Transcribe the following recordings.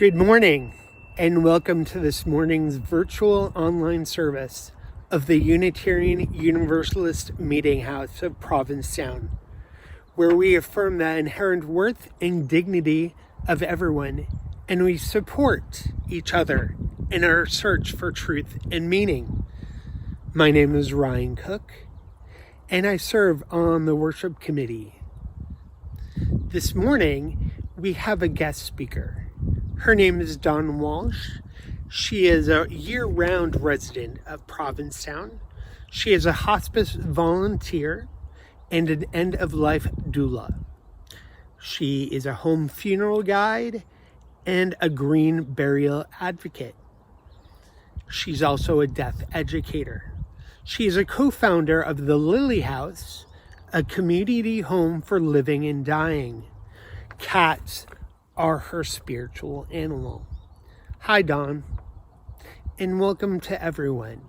Good morning, and welcome to this morning's virtual online service of the Unitarian Universalist Meeting House of Provincetown, where we affirm the inherent worth and dignity of everyone, and we support each other in our search for truth and meaning. My name is Ryan Cook, and I serve on the worship committee. This morning, we have a guest speaker. Her name is Dawn Walsh. She is a year-round resident of Provincetown. She is a hospice volunteer and an end-of-life doula. She is a home funeral guide and a green burial advocate. She's also a death educator. She is a co-founder of the Lily House, a community home for living and dying. Cats are her spiritual animal. Hi, Dawn, and welcome to everyone.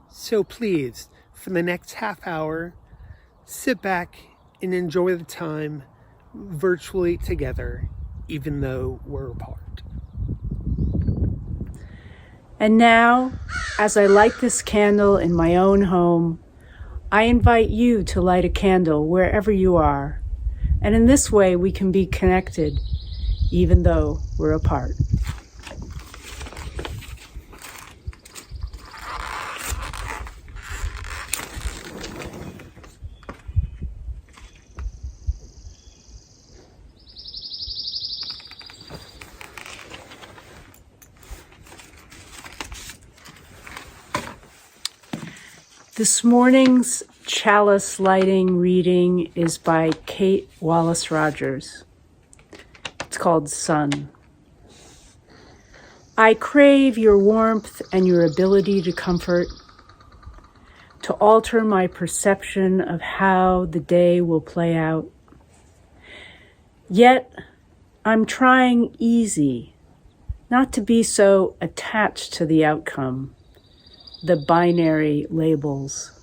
So please, for the next half hour, sit back and enjoy the time virtually together, even though we're apart. And now, as I light this candle in my own home, I invite you to light a candle wherever you are. And in this way, we can be connected, even though we're apart. This morning's Chalice lighting reading is by Kate Wallace Rogers. It's called Sun. I crave your warmth and your ability to comfort, to alter my perception of how the day will play out. Yet, I'm trying easy, not to be so attached to the outcome, the binary labels,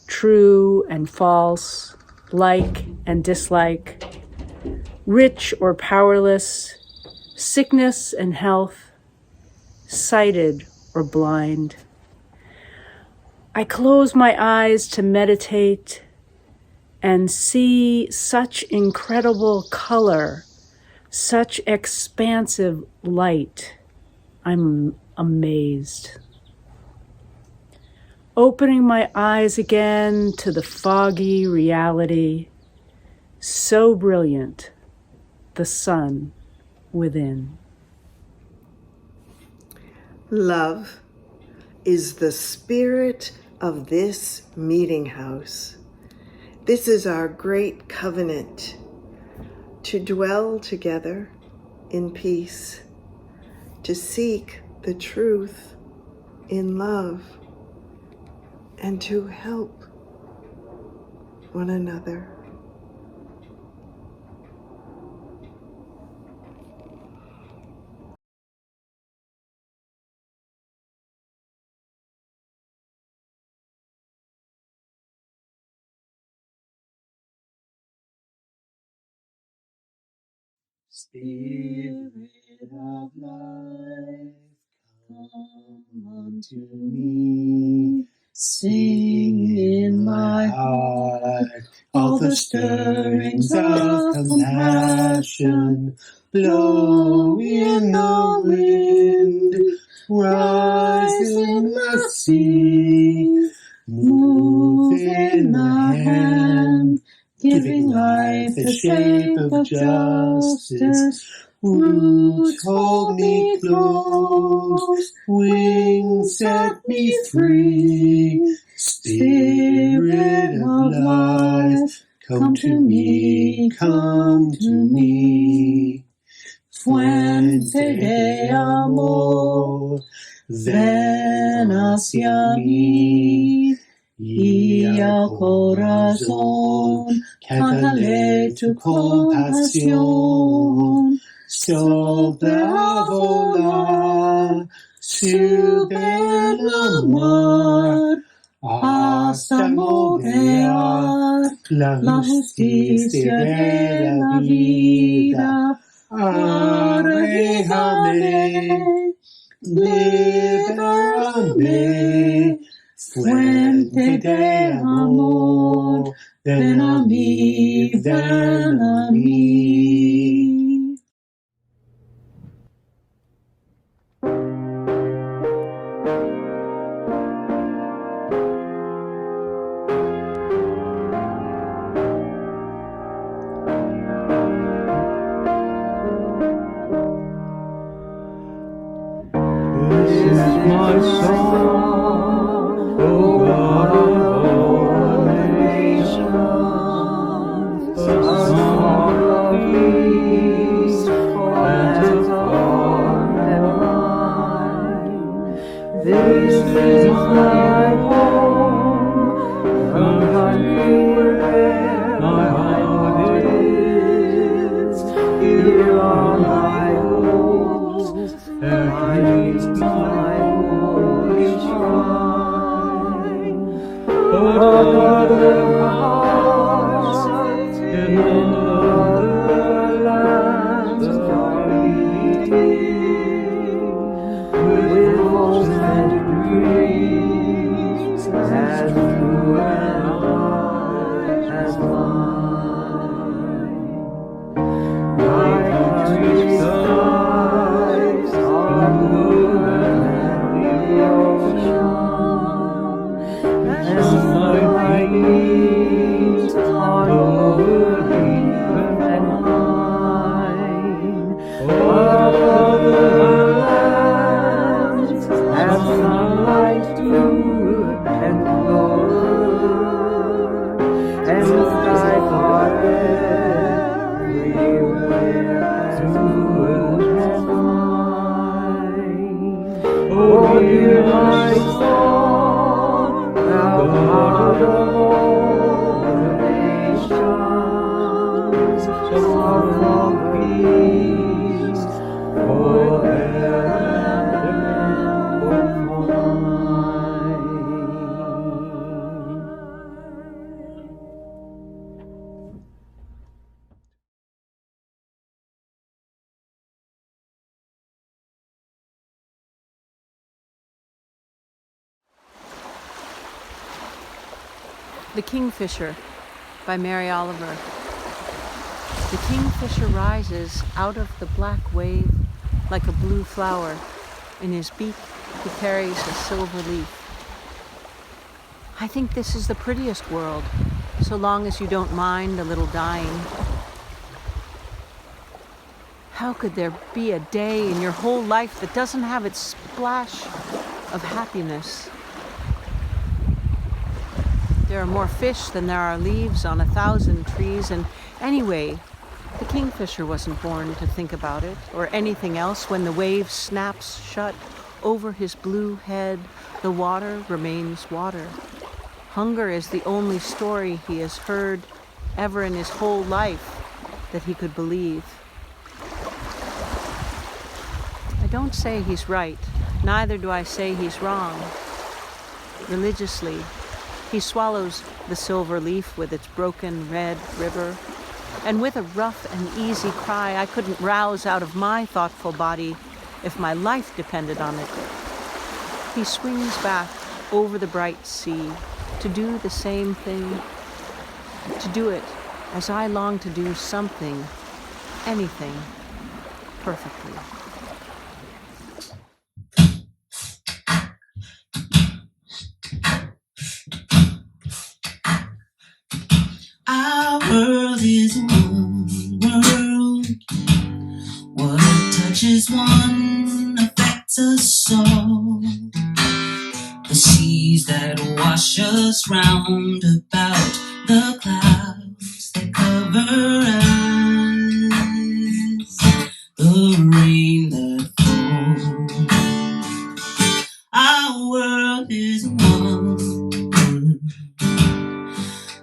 true and false, like and dislike, rich or powerless, sickness and health, sighted or blind. I close my eyes to meditate and see such incredible color, such expansive light. I'm amazed. Opening my eyes again to the foggy reality, so brilliant, the sun within. Love is the spirit of this meeting house. This is our great covenant to dwell together in peace, to seek the truth in love, and to help one another. Spirit of life, come unto me. Sing in my heart all the stirrings of compassion. Blow in the wind, rise in the sea, move in the hand, giving life the shape of justice. Roots hold me close, wings set me free. Spirit of life, come to me, come to me. Fuente de amor, ven hacia mí. Y al corazón, cántale tu compasión. Sopla volar, sube el mar, hasta moldear la justicia de la vida. Arehame, liberame, fuente de amor, ven a mí, ven a mí. This is my song, O God of all nations, a song of peace and of wine. This is my home, the country where my heart is. Here are my hopes, and is my holy shrine. Other hearts in other lands are beating with hopes and dreams as true and high as mine. My country's skies are blue and the ocean, and my needs are over deep and mine. Other lands have sunlight too and color, and the skies are everywhere as blue as mine. Oh, hear my song, thou God of all the nations, song of peace The Kingfisher by Mary Oliver. The kingfisher rises out of the black wave like a blue flower. In his beak he carries a silver leaf. I think this is the prettiest world, so long as you don't mind a little dying. How could there be a day in your whole life that doesn't have its splash of happiness? There are more fish than there are leaves on 1,000 trees, and anyway, the kingfisher wasn't born to think about it or anything else. When the wave snaps shut over his blue head, the water remains water. Hunger is the only story he has heard ever in his whole life that he could believe. I don't say he's right, neither do I say he's wrong. Religiously, he swallows the silver leaf with its broken red river, and with a rough and easy cry I couldn't rouse out of my thoughtful body if my life depended on it, he swings back over the bright sea to do the same thing, to do it as I long to do something, anything, perfectly. Our world is one world. What touches one affects us all. The seas that wash us round about, the clouds that cover us, the rain that falls. Our world is one.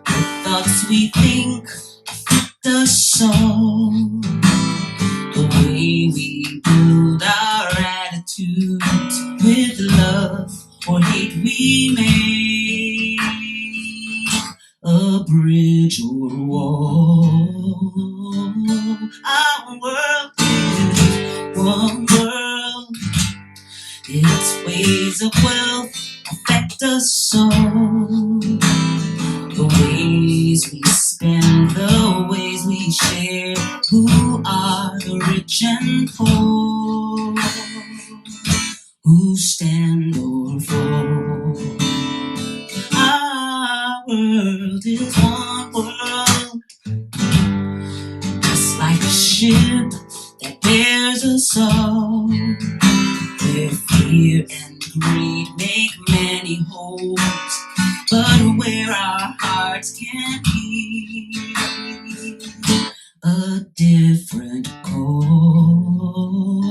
The thoughts we think affect us all. The way we build our attitudes with love or hate we make, a bridge or a wall. Our world ways of wealth affect us so. The ways we spend, the ways we share. Who are the rich and poor? Who stand or fall? Our world is one world, just like a ship that bears us all. Where fear and greed make many holes, but where our hearts can hear a different call.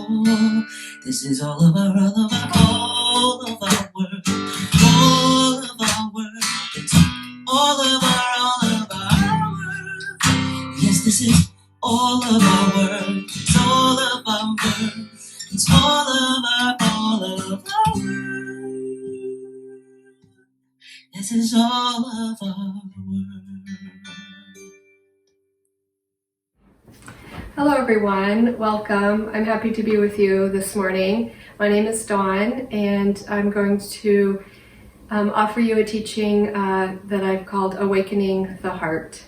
This is all of our world, all of our world. It's all of our world. Yes, this is all of our world. It's all of our world. It's all of our world. This is all of our world. Hello everyone, welcome. I'm happy to be with you this morning. My name is Dawn and I'm going to offer you a teaching that I've called Awakening the Heart.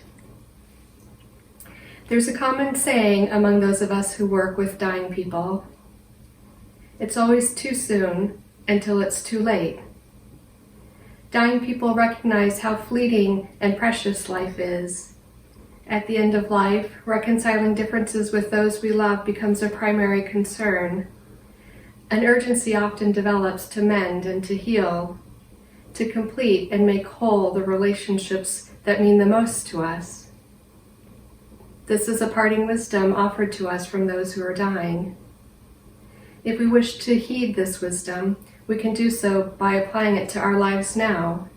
There's a common saying among those of us who work with dying people. It's always too soon until it's too late. Dying people recognize how fleeting and precious life is. At the end of life, reconciling differences with those we love becomes a primary concern. An urgency often develops to mend and to heal, to complete and make whole the relationships that mean the most to us. This is a parting wisdom offered to us from those who are dying. If we wish to heed this wisdom, we can do so by applying it to our lives now.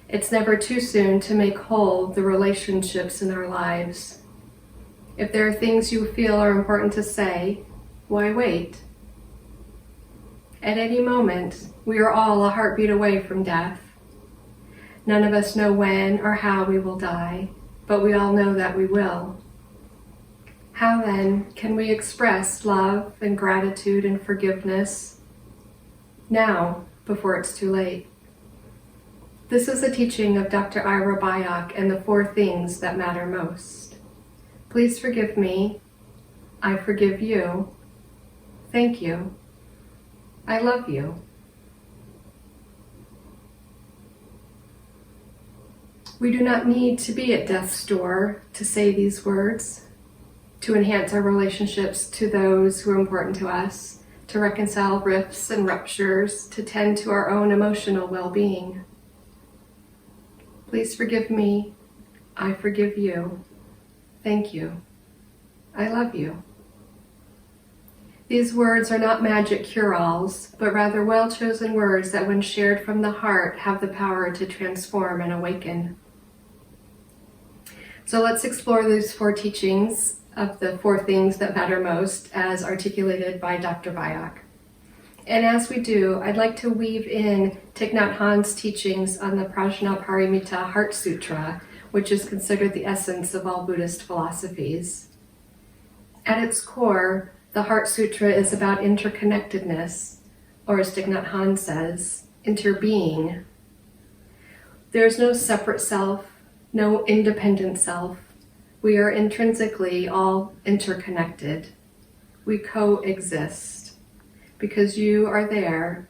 It's never too soon to make whole the relationships in our lives. If there are things you feel are important to say, why wait? At any moment, we are all a heartbeat away from death. None of us know when or how we will die, but we all know that we will. How then can we express love and gratitude and forgiveness? Now, before it's too late. This is a teaching of Dr. Ira Byock and the 4 things that matter most. Please forgive me. I forgive you. Thank you. I love you. We do not need to be at death's door to say these words, to enhance our relationships to those who are important to us, to reconcile rifts and ruptures, to tend to our own emotional well-being. Please forgive me. I forgive you. Thank you. I love you. These words are not magic cure-alls, but rather well-chosen words that when shared from the heart have the power to transform and awaken. So let's explore these 4 teachings of the 4 things that matter most as articulated by Dr. Byock. And as we do, I'd like to weave in Thich Nhat Hanh's teachings on the Prajnaparimite Heart Sutra, which is considered the essence of all Buddhist philosophies. At its core, the Heart Sutra is about interconnectedness, or as Thich Nhat Hanh says, interbeing. There's no separate self, no independent self. We are intrinsically all interconnected. We coexist. Because you are there,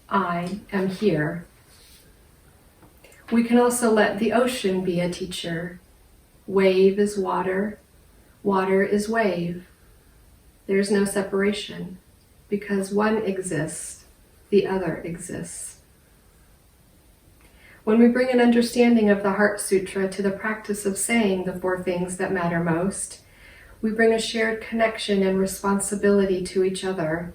I am here. We can also let the ocean be a teacher. Wave is water. Water is wave. There's no separation. Because one exists, the other exists. When we bring an understanding of the Heart Sutra to the practice of saying the 4 things that matter most, we bring a shared connection and responsibility to each other.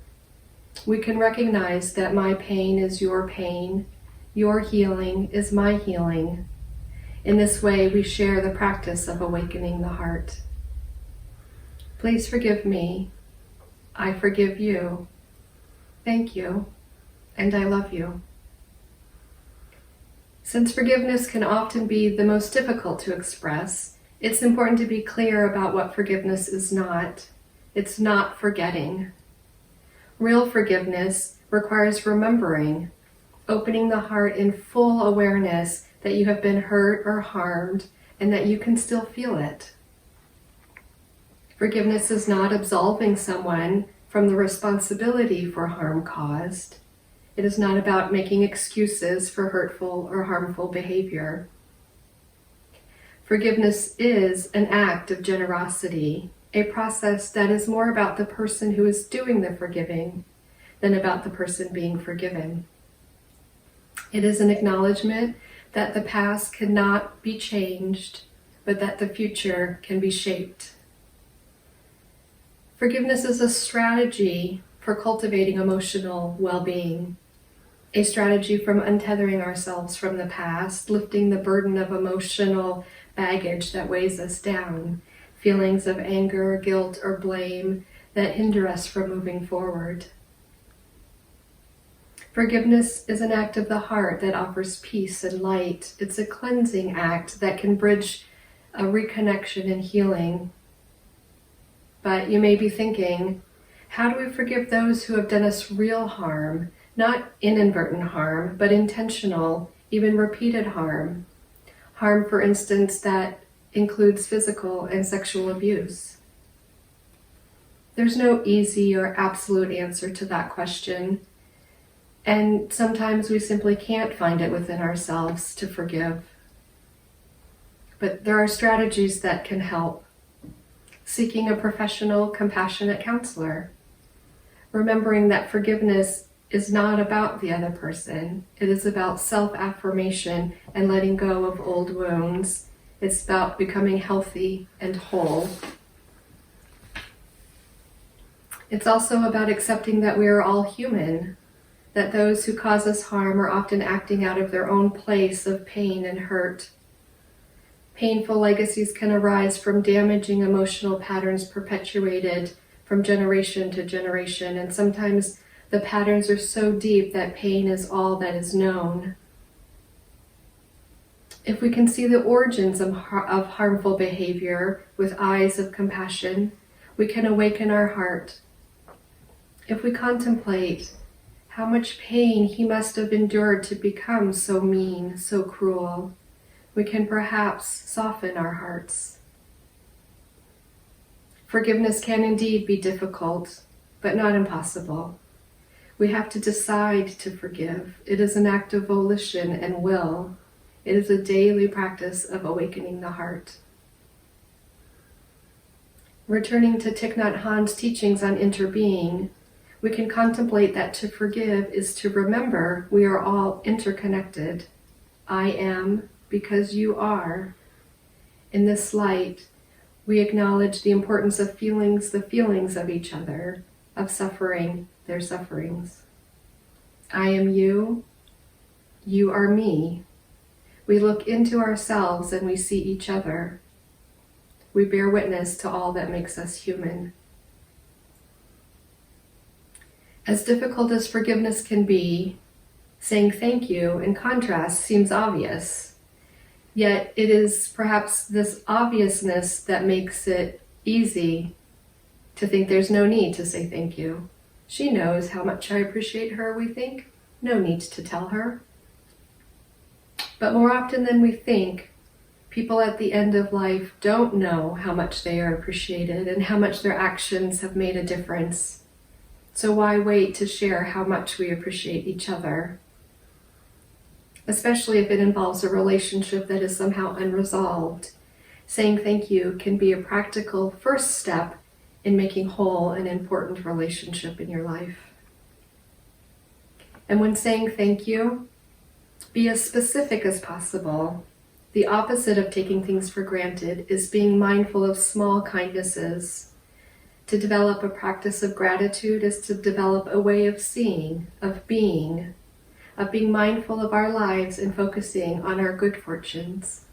We can recognize that my pain is your pain, your healing is my healing. In this way, we share the practice of awakening the heart. Please forgive me. I forgive you. Thank you. And I love you. Since forgiveness can often be the most difficult to express, it's important to be clear about what forgiveness is not. It's not forgetting. Real forgiveness requires remembering, opening the heart in full awareness that you have been hurt or harmed and that you can still feel it. Forgiveness is not absolving someone from the responsibility for harm caused. It is not about making excuses for hurtful or harmful behavior. Forgiveness is an act of generosity, a process that is more about the person who is doing the forgiving than about the person being forgiven. It is an acknowledgement that the past cannot be changed, but that the future can be shaped. Forgiveness is a strategy for cultivating emotional well-being, a strategy from untethering ourselves from the past, lifting the burden of emotional baggage that weighs us down, feelings of anger, guilt, or blame that hinder us from moving forward. Forgiveness is an act of the heart that offers peace and light. It's a cleansing act that can bridge a reconnection and healing. But you may be thinking, how do we forgive those who have done us real harm? Not inadvertent harm, but intentional, even repeated harm. Harm, for instance, that includes physical and sexual abuse. There's no easy or absolute answer to that question. And sometimes we simply can't find it within ourselves to forgive. But there are strategies that can help. Seeking a professional, compassionate counselor. Remembering that forgiveness is not about the other person. It is about self-affirmation and letting go of old wounds. It's about becoming healthy and whole. It's also about accepting that we are all human, that those who cause us harm are often acting out of their own place of pain and hurt. Painful legacies can arise from damaging emotional patterns perpetuated from generation to generation, and sometimes the patterns are so deep that pain is all that is known. If we can see the origins of harmful behavior with eyes of compassion, we can awaken our heart. If we contemplate how much pain he must have endured to become so mean, so cruel, we can perhaps soften our hearts. Forgiveness can indeed be difficult, but not impossible. We have to decide to forgive. It is an act of volition and will. It is a daily practice of awakening the heart. Returning to Thich Nhat Hanh's teachings on interbeing, we can contemplate that to forgive is to remember we are all interconnected. I am because you are. In this light, we acknowledge the importance of feelings, the feelings of each other, of suffering, their sufferings. I am you, you are me. We look into ourselves and we see each other. We bear witness to all that makes us human. As difficult as forgiveness can be, saying thank you, in contrast, seems obvious. Yet it is perhaps this obviousness that makes it easy to think there's no need to say thank you. She knows how much I appreciate her, we think. No need to tell her. But more often than we think, people at the end of life don't know how much they are appreciated and how much their actions have made a difference. So why wait to share how much we appreciate each other? Especially if it involves a relationship that is somehow unresolved. Saying thank you can be a practical first step in making whole an important relationship in your life. And when saying thank you, be as specific as possible. The opposite of taking things for granted is being mindful of small kindnesses. To develop a practice of gratitude is to develop a way of seeing, of being mindful of our lives and focusing on our good fortunes.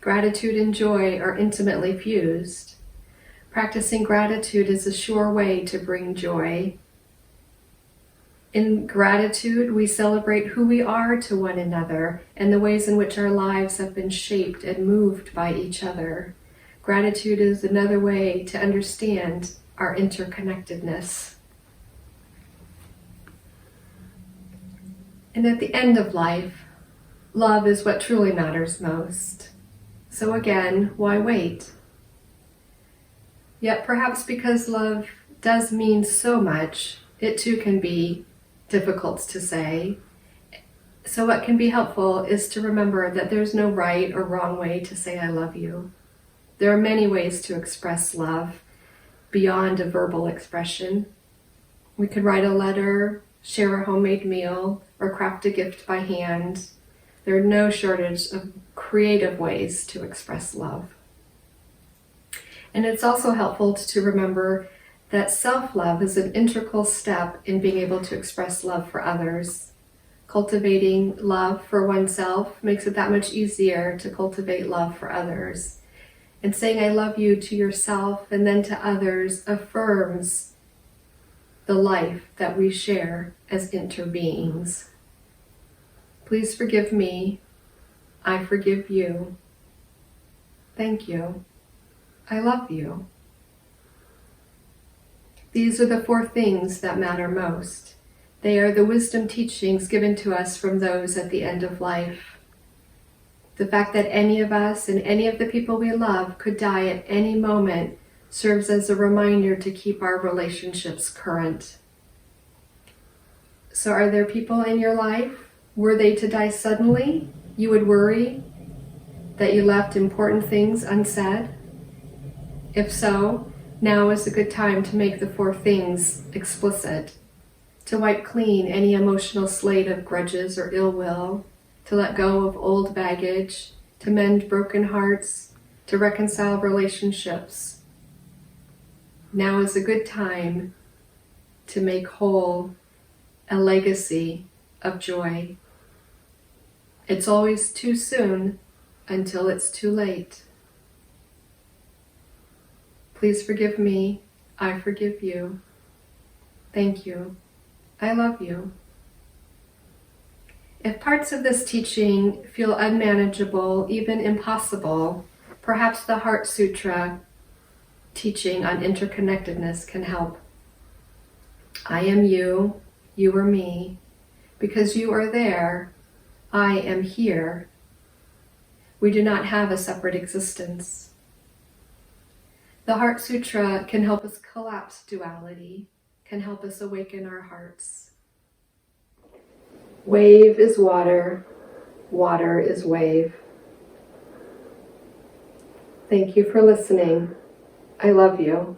Gratitude and joy are intimately fused. Practicing gratitude is a sure way to bring joy. In gratitude, we celebrate who we are to one another and the ways in which our lives have been shaped and moved by each other. Gratitude is another way to understand our interconnectedness. And at the end of life, love is what truly matters most. So again, why wait? Yet perhaps because love does mean so much, it too can be difficult to say. So what can be helpful is to remember that there's no right or wrong way to say I love you. There are many ways to express love beyond a verbal expression. We could write a letter, share a homemade meal, or craft a gift by hand. There are no shortage of creative ways to express love. And it's also helpful to remember that self-love is an integral step in being able to express love for others. Cultivating love for oneself makes it that much easier to cultivate love for others. And saying I love you to yourself and then to others affirms the life that we share as interbeings. Please forgive me. I forgive you. Thank you. I love you. These are the 4 things that matter most. They are the wisdom teachings given to us from those at the end of life. The fact that any of us and any of the people we love could die at any moment serves as a reminder to keep our relationships current. So are there people in your life, were they to die suddenly, you would worry that you left important things unsaid? If so, now is a good time to make the 4 things explicit, to wipe clean any emotional slate of grudges or ill will, to let go of old baggage, to mend broken hearts, to reconcile relationships. Now is a good time to make whole a legacy of joy. It's always too soon until it's too late. Please forgive me. I forgive you. Thank you. I love you. If parts of this teaching feel unmanageable, even impossible, perhaps the Heart Sutra teaching on interconnectedness can help. I am you, you are me. Because you are there, I am here. We do not have a separate existence. The Heart Sutra can help us collapse duality, can help us awaken our hearts. Wave is water, water is wave. Thank you for listening. I love you.